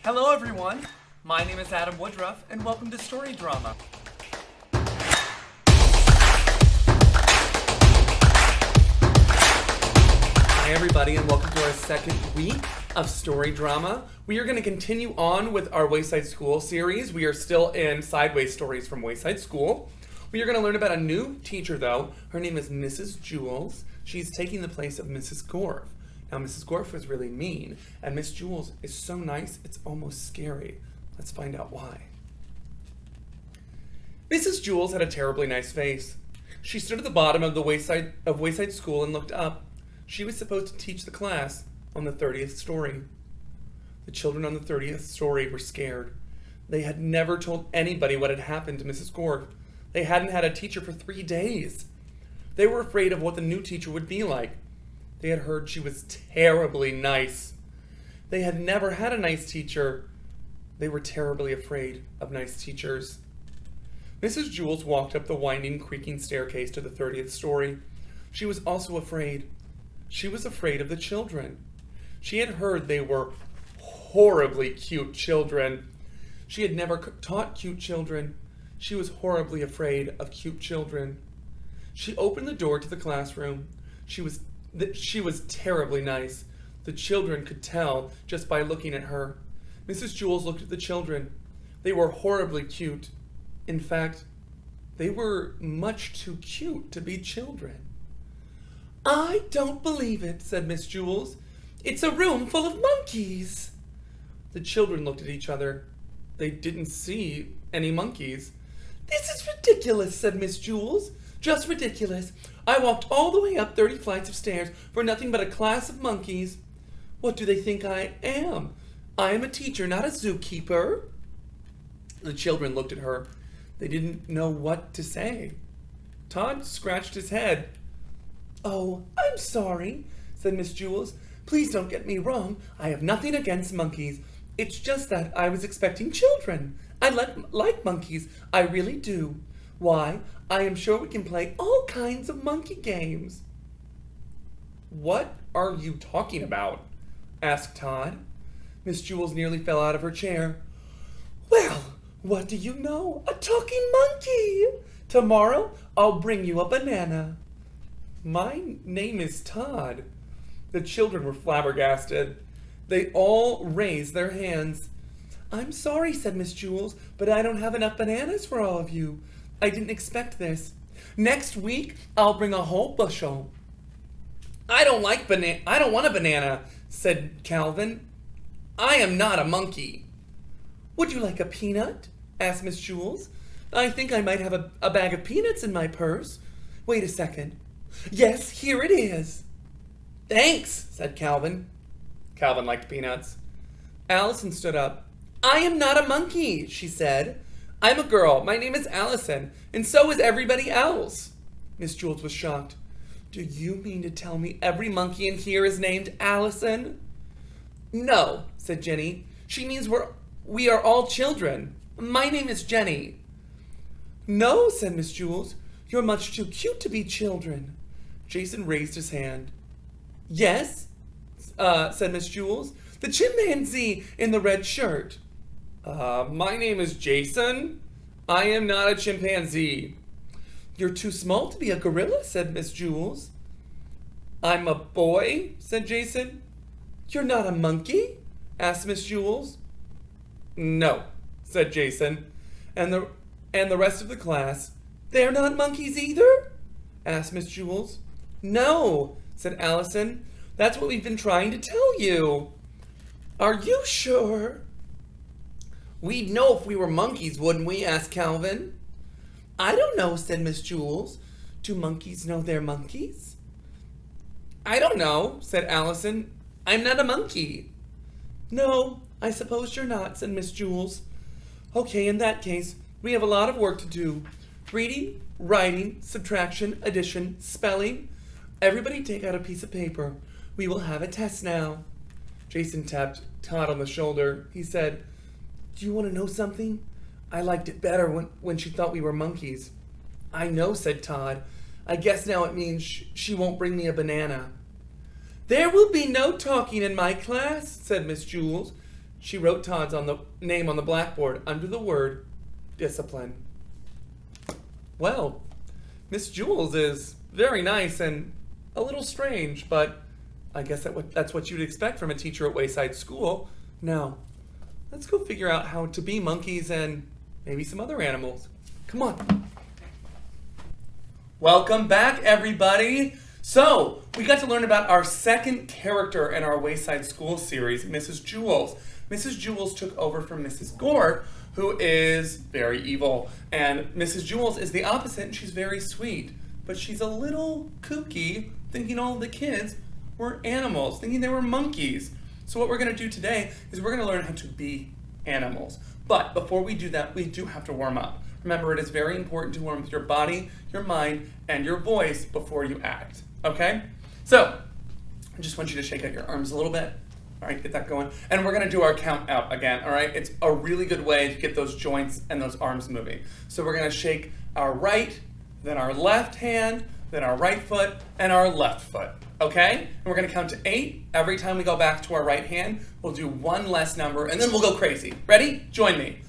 Hello everyone, my name is Adam Woodruff and welcome to Story Drama. Hi everybody and welcome to our second week of Story Drama. We are going to continue on with our Wayside School series. We are still in Sideways Stories from Wayside School. We are going to learn about a new teacher though. Her name is Mrs. Jules. She's taking the place of Mrs. Gorf. Now, Mrs. Gorf was really mean, and Miss Jules is so nice, it's almost scary. Let's find out why. Mrs. Jules had a terribly nice face. She stood at the bottom of the Wayside School and looked up. She was supposed to teach the class on the 30th story. The children on the 30th story were scared. They had never told anybody what had happened to Mrs. Gorf. They hadn't had a teacher for 3 days. They were afraid of what the new teacher would be like. They had heard she was terribly nice. They had never had a nice teacher. They were terribly afraid of nice teachers. Mrs. Jules walked up the winding, creaking staircase to the 30th story. She was also afraid. She was afraid of the children. She had heard they were horribly cute children. She had never taught cute children. She was horribly afraid of cute children. She opened the door to the classroom. She was terribly nice. The children could tell just by looking at her. Mrs. Jules looked at the children. They were horribly cute. In fact, they were much too cute to be children. "I don't believe it," said Miss Jules. "It's a room full of monkeys." The children looked at each other. They didn't see any monkeys. "This is ridiculous," said Miss Jules. "Just ridiculous. I walked all the way up 30 flights of stairs for nothing but a class of monkeys. What do they think I am? I am a teacher, not a zookeeper." The children looked at her. They didn't know what to say. Todd scratched his head. "Oh, I'm sorry," said Miss Jules. "Please don't get me wrong. I have nothing against monkeys. It's just that I was expecting children. I like monkeys. I really do. Why, I am sure we can play all kinds of monkey games." "What are you talking about?" asked Todd. Miss Jules nearly fell out of her chair. "Well, what do you know? A talking monkey! Tomorrow I'll bring you a banana." "My name is Todd." The children were flabbergasted. They all raised their hands. "I'm sorry," said Miss Jules, "but I don't have enough bananas for all of you. I didn't expect this. Next week, I'll bring a whole bushel." I don't want a banana," said Calvin. "I am not a monkey." "Would you like a peanut?" asked Miss Jules. "I think I might have a bag of peanuts in my purse. Wait a second. Yes, here it is." "Thanks," said Calvin. Calvin liked peanuts. Allison stood up. "I am not a monkey," she said. "I'm a girl. My name is Allison, and so is everybody else." Miss Jules was shocked. "Do you mean to tell me every monkey in here is named Allison?" "No," said Jenny. "She means we are all children. My name is Jenny." "No," said Miss Jules. "You're much too cute to be children." Jason raised his hand. "Yes," said Miss Jules. "The chimpanzee in the red shirt." My name is Jason. I am not a chimpanzee." "You're too small to be a gorilla," said Miss Jules. "I'm a boy," said Jason. "You're not a monkey?" asked Miss Jules. "No," said Jason. And the rest of the class, "They're not monkeys either?" asked Miss Jules. "No," said Allison. "That's what we've been trying to tell you." "Are you sure?" "We'd know if we were monkeys, wouldn't we?" asked Calvin. "I don't know," said Miss Jules. "Do monkeys know they're monkeys?" "I don't know," said Allison. "I'm not a monkey." "No, I suppose you're not," said Miss Jules. "Okay, in that case, we have a lot of work to do. Reading, writing, subtraction, addition, spelling. Everybody take out a piece of paper. We will have a test now." Jason tapped Todd on the shoulder. He said, "Do you want to know something? I liked it better when she thought we were monkeys." "I know," said Todd. "I guess now it means she won't bring me a banana." "There will be no talking in my class," said Miss Jules. She wrote Todd's name on the blackboard under the word discipline. Well, Miss Jules is very nice and a little strange, but I guess that's what you'd expect from a teacher at Wayside School. Now, let's go figure out how to be monkeys and maybe some other animals. Come on. Welcome back, everybody. So, we got to learn about our second character in our Wayside School series, Mrs. Jules. Mrs. Jules took over from Mrs. Gore, who is very evil. And Mrs. Jules is the opposite, and she's very sweet. But she's a little kooky, thinking all the kids were animals, thinking they were monkeys. So what we're going to do today is we're going to learn how to be animals. But before we do that, we do have to warm up. Remember, it is very important to warm up your body, your mind, and your voice before you act. Okay? So, I just want you to shake out your arms a little bit. All right, get that going. And we're going to do our count out again, all right? It's a really good way to get those joints and those arms moving. So we're going to shake our right, then our left hand, then our right foot, and our left foot, okay? And we're going to count to 8. Every time we go back to our right hand, we'll do one less number, and then we'll go crazy. Ready? Join me.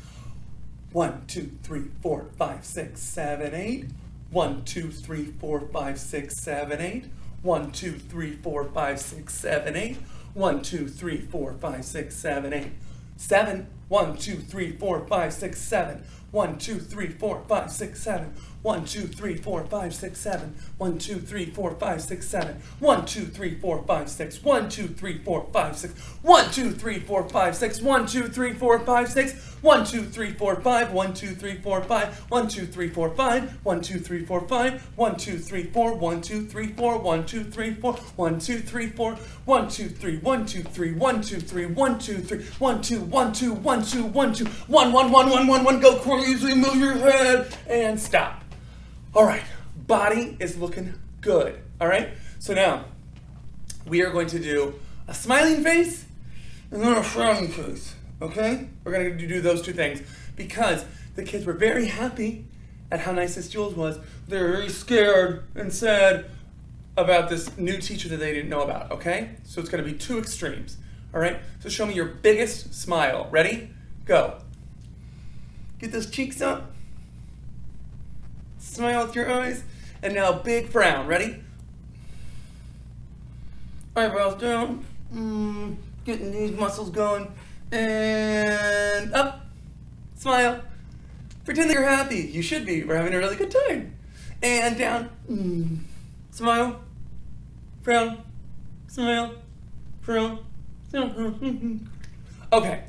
1, 2, 3, 4, 5, 6, 7, 8. 1, 2, 3, 4, 5, 6, 7, 8. 1, 2, 3, 4, 5, 6, 7, 8. 1, 2, 3, 4, 5, 6, 7, 8. 7. 1, 2, 3, 4, 5, 6, 7. 1, 2, 3, 4, 5, 6, 7. 1, 2, 3, 4, 5, 6, 7. 1, 2, 3, 4, 5, 6, 7. 1, 2, 3, 4, 5, 6. 1, 2, 3, 4, 5, 6. 1, 2, 3, 4, 5, 6. 1, 2, 3, 4, 5, 6. 1, 2, 3, 4, 5. 1, 2, 3, 4, 5. 1, 2, 3, 4, 5. 1, 2, 3, 4, 5. 1, 2, 3, 4. 1, 2, 3, 4. 1, 2, 3, 4. 1, 2, 3, 4. 1, 2, 3. 1, 2, 3. 1, 2, 3. 1, 2, 3. 1, 2, 1, 2, 1, 2, 1, 2. 1, 1, 1, 1, 1, 1. Go crazy. Move your head and stop. All right, body is looking good, all right? So now, we are going to do a smiling face and then a frowning face, okay? We're going to do those two things because the kids were very happy at how nice Miss Jules was. They were very scared and sad about this new teacher that they didn't know about, okay? So it's going to be two extremes, all right? So show me your biggest smile. Ready? Go. Get those cheeks up. Smile with your eyes, and now big frown. Ready? Eyebrows down. Getting these muscles going. And up. Smile. Pretend that you're happy. You should be. We're having a really good time. And down. Smile. Frown. Smile. Frown. Okay.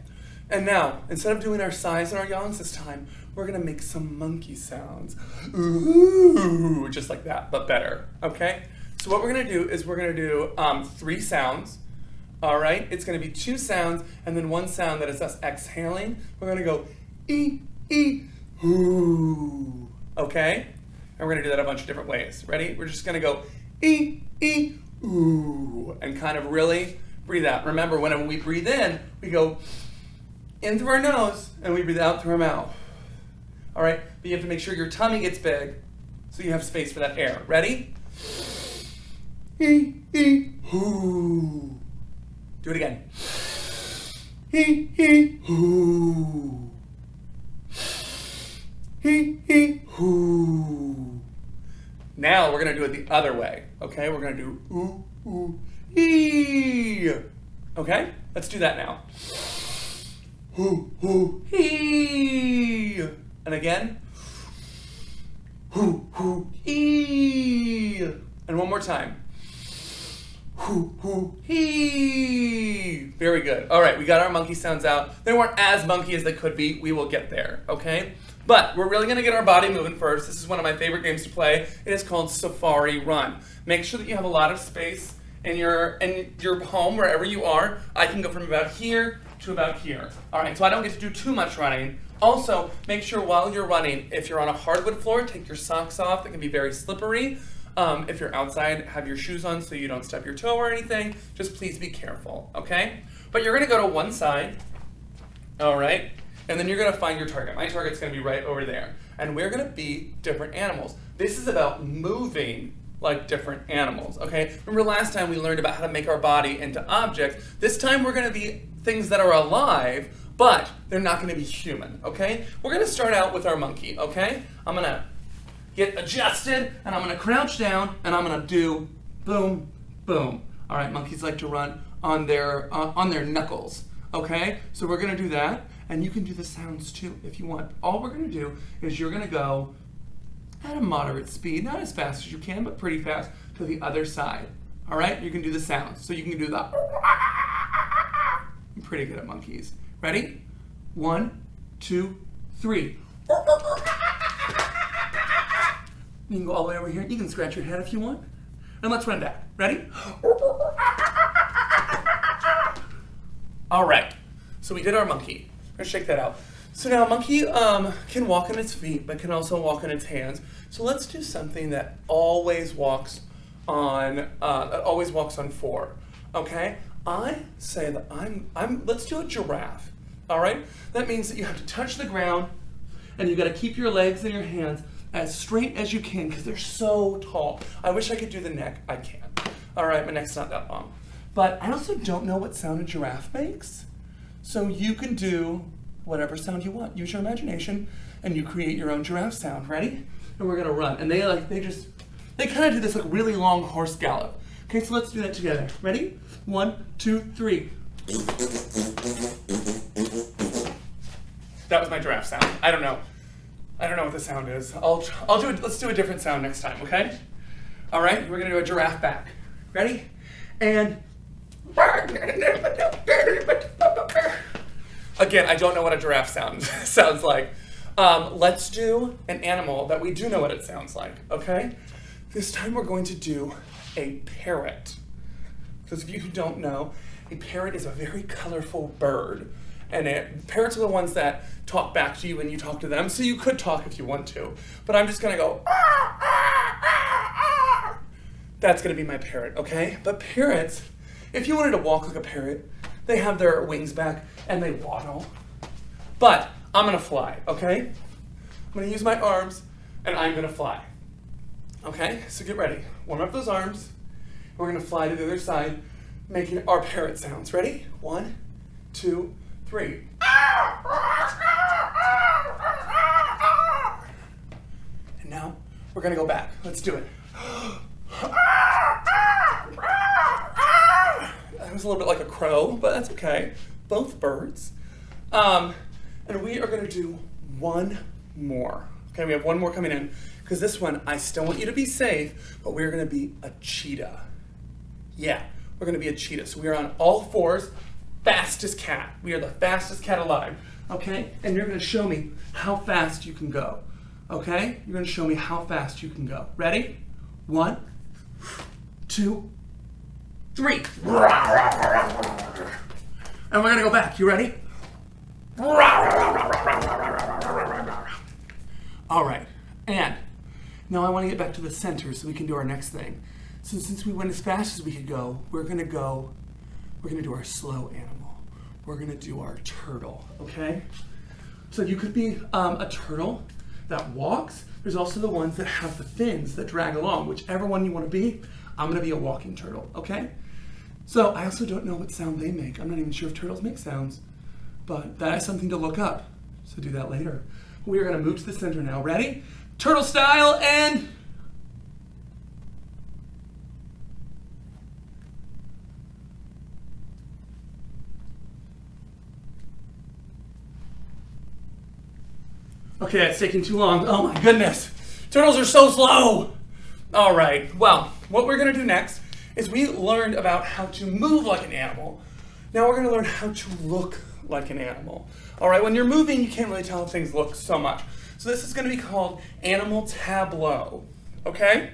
And now, instead of doing our sighs and our yawns this time, we're gonna make some monkey sounds. Ooh, just like that, but better, okay? So what we're gonna do is we're gonna do 3 sounds, all right? It's gonna be 2 sounds and then 1 sound that is us exhaling. We're gonna go ooh, okay? And we're gonna do that a bunch of different ways. Ready? We're just gonna go ooh, and kind of really breathe out. Remember, whenever we breathe in, we go in through our nose and we breathe out through our mouth. All right, but you have to make sure your tummy gets big so you have space for that air. Ready? Hoo. Do it again. Hoo. Hoo. Now we're gonna do it the other way. Okay, we're gonna do ooh, hee. Okay, let's do that now. Hoo, hee. And again. Hoo, hee. And one more time. Hoo, hee. Very good. All right, we got our monkey sounds out. They weren't as monkey as they could be. We will get there, okay? But we're really gonna get our body moving first. This is one of my favorite games to play. It is called Safari Run. Make sure that you have a lot of space in your home, wherever you are. I can go from about here to about here. All right, so I don't get to do too much running. Also, make sure while you're running, if you're on a hardwood floor, take your socks off. It can be very slippery. If you're outside, have your shoes on so you don't stub your toe or anything. Just please be careful, okay? But you're gonna go to one side, all right? And then you're gonna find your target. My target's gonna be right over there. And we're gonna be different animals. This is about moving like different animals, okay? Remember last time we learned about how to make our body into objects. This time we're gonna be things that are alive, but they're not going to be human, okay? We're going to start out with our monkey, okay? I'm going to get adjusted, and I'm going to crouch down, and I'm going to do boom, boom. All right, monkeys like to run on their knuckles, okay? So we're going to do that, and you can do the sounds too if you want. All we're going to do is you're going to go at a moderate speed, not as fast as you can, but pretty fast to the other side. All right, you can do the sounds. So you can do the. I'm pretty good at monkeys. Ready? 1, 2, 3. You can go all the way over here. You can scratch your head if you want. And let's run back. Ready? All right. So we did our monkey. We're gonna shake that out. So now monkey can walk on its feet, but can also walk on its hands. So let's do something that always walks on 4. Okay? I say that let's do a giraffe. All right? That means that you have to touch the ground, and you got to keep your legs and your hands as straight as you can because they're so tall. I wish I could do the neck. I can't. All right, my neck's not that long. But I also don't know what sound a giraffe makes. So you can do whatever sound you want. Use your imagination and you create your own giraffe sound. Ready? And we're going to run. And they kind of do this like really long horse gallop. Okay, so let's do that together. Ready? 1, 2, 3. That was my giraffe sound. I don't know what the sound is. I'll do it. Let's do a different sound next time, okay? All right, we're gonna do a giraffe back. Ready? And again, I don't know what a giraffe sounds like. Let's do an animal that we do know what it sounds like, okay? This time we're going to do a parrot. Those of you who don't know, a parrot is a very colorful bird. And parrots are the ones that talk back to you when you talk to them, so you could talk if you want to. But I'm just gonna go, that's gonna be my parrot, okay? But parrots, if you wanted to walk like a parrot, they have their wings back and they waddle. But I'm gonna fly, okay? I'm gonna use my arms and I'm gonna fly. Okay, so get ready. Warm up those arms. We're gonna fly to the other side, making our parrot sounds. Ready? 1, 2, 3. And now we're gonna go back. Let's do it. That was a little bit like a crow, but that's okay. Both birds. And we are gonna do one more. Okay, we have one more coming in, because this one, I still want you to be safe, but we're gonna be a cheetah. Yeah, we're gonna be a cheetah. So we are on all fours, fastest cat. We are the fastest cat alive, okay? And you're gonna show me how fast you can go, okay? You're gonna show me how fast you can go. Ready? 1, 2, 3. And we're gonna go back. You ready? All right, and now I want to get back to the center so we can do our next thing. So since we went as fast as we could go, we're gonna do our slow animal. We're gonna do our turtle, okay? So you could be a turtle that walks. There's also the ones that have the fins that drag along. Whichever one you want to be, I'm gonna be a walking turtle, okay? So I also don't know what sound they make. I'm not even sure if turtles make sounds, but that is something to look up. So do that later. We are gonna move to the center now. Ready? Turtle style and... Okay, that's taking too long. Oh my goodness. Turtles are so slow. All right, well, what we're gonna do next is we learned about how to move like an animal. Now we're gonna learn how to look like an animal. All right, when you're moving, you can't really tell if things look so much. So this is gonna be called animal tableau, okay?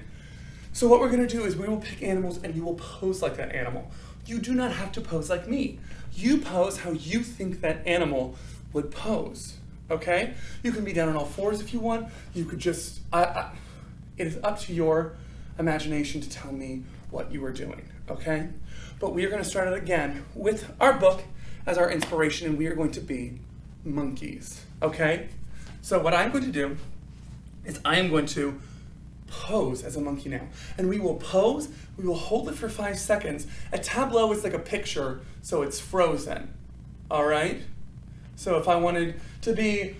So what we're gonna do is we will pick animals and you will pose like that animal. You do not have to pose like me. You pose how you think that animal would pose, okay? You can be down on all fours if you want. You could just, it is up to your imagination to tell me what you are doing, okay? But we are gonna start it again with our book as our inspiration, and we are going to be monkeys, okay? So what I'm going to do is I am going to pose as a monkey now. And we will pose, we will hold it for 5 seconds. A tableau is like a picture, so it's frozen, all right? So if I wanted to be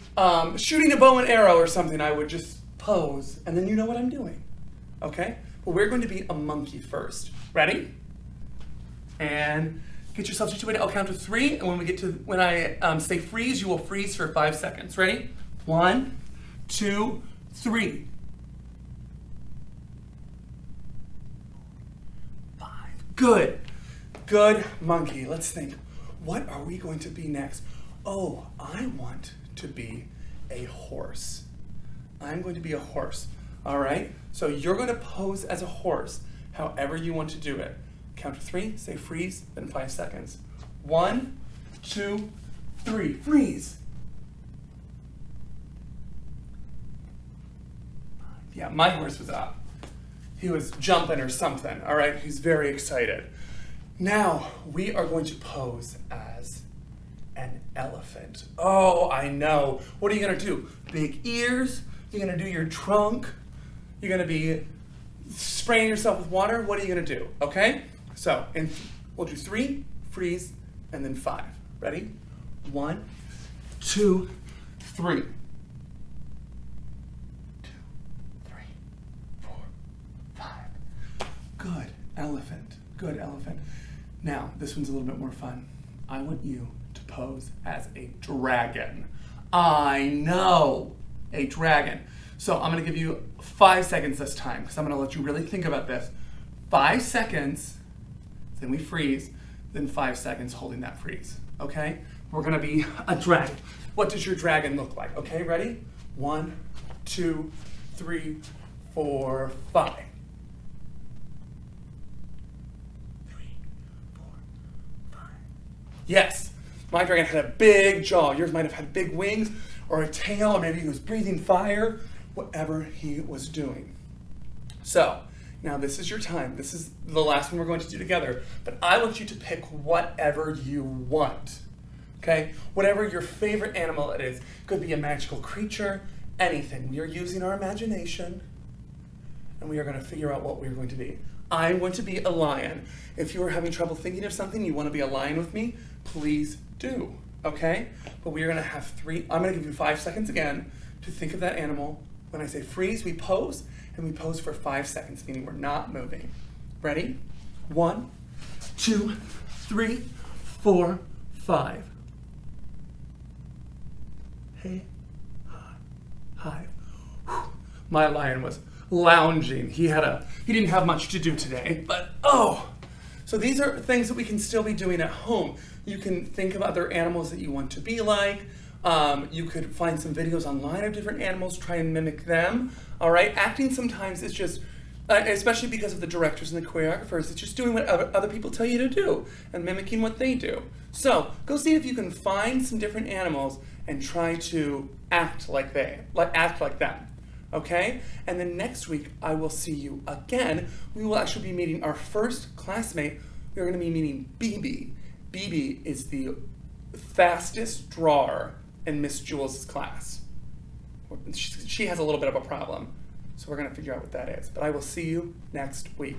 shooting a bow and arrow or something, I would just pose, and then you know what I'm doing, okay? But we're going to be a monkey first. Ready? And get yourself situated. I'll count to 3, and when I say freeze, you will freeze for 5 seconds. Ready? 1, 2, 3. 5. Good. Good monkey. Let's think. What are we going to be next? Oh, I want to be a horse. I'm going to be a horse. All right? So you're going to pose as a horse, however you want to do it. Count to 3, say freeze, then 5 seconds. 1, 2, 3, freeze. Yeah, my horse was up. He was jumping or something, all right? He's very excited. Now, we are going to pose as an elephant. Oh, I know. What are you gonna do? Big ears? You're gonna do your trunk? You're gonna be spraying yourself with water? What are you gonna do, okay? So, we'll do 3, freeze, and then 5. Ready? 1, 2, 3. 2, 3, 4, 5. Good elephant. Good elephant. Now, this one's a little bit more fun. I want you to pose as a dragon. I know, a dragon. So I'm gonna give you 5 seconds this time, because I'm gonna let you really think about this. 5 seconds, then we freeze, then 5 seconds holding that freeze, okay? We're gonna be a dragon. What does your dragon look like? Okay, ready? 1, 2, 3, 4, 5. 3, 4, 5. Yes, my dragon had a big jaw. Yours might have had big wings or a tail, or maybe he was breathing fire, whatever he was doing. So, now this is your time. This is the last one we're going to do together, but I want you to pick whatever you want, okay? Whatever your favorite animal it is. Could be a magical creature, anything. We are using our imagination, and we are gonna figure out what we're going to be. I'm going to be a lion. If you are having trouble thinking of something, you wanna be a lion with me, please do, okay? But we are gonna have 3, I'm gonna give you 5 seconds again to think of that animal. When I say freeze, we pose, and we pose for 5 seconds, meaning we're not moving. Ready? 1, 2, 3, 4, 5. Hey, hi, hi. Whew. My lion was lounging. He didn't have much to do today, but oh! So these are things that we can still be doing at home. You can think of other animals that you want to be like. You could find some videos online of different animals, try and mimic them. All right, acting sometimes is just, especially because of the directors and the choreographers, it's just doing what other people tell you to do and mimicking what they do. So go see if you can find some different animals and try to act like them. Okay? And then next week I will see you again. We will actually be meeting our first classmate. We are going to be meeting BB. BB is the fastest drawer in Miss Jules' class. She has a little bit of a problem, so we're going to figure out what that is. But I will see you next week.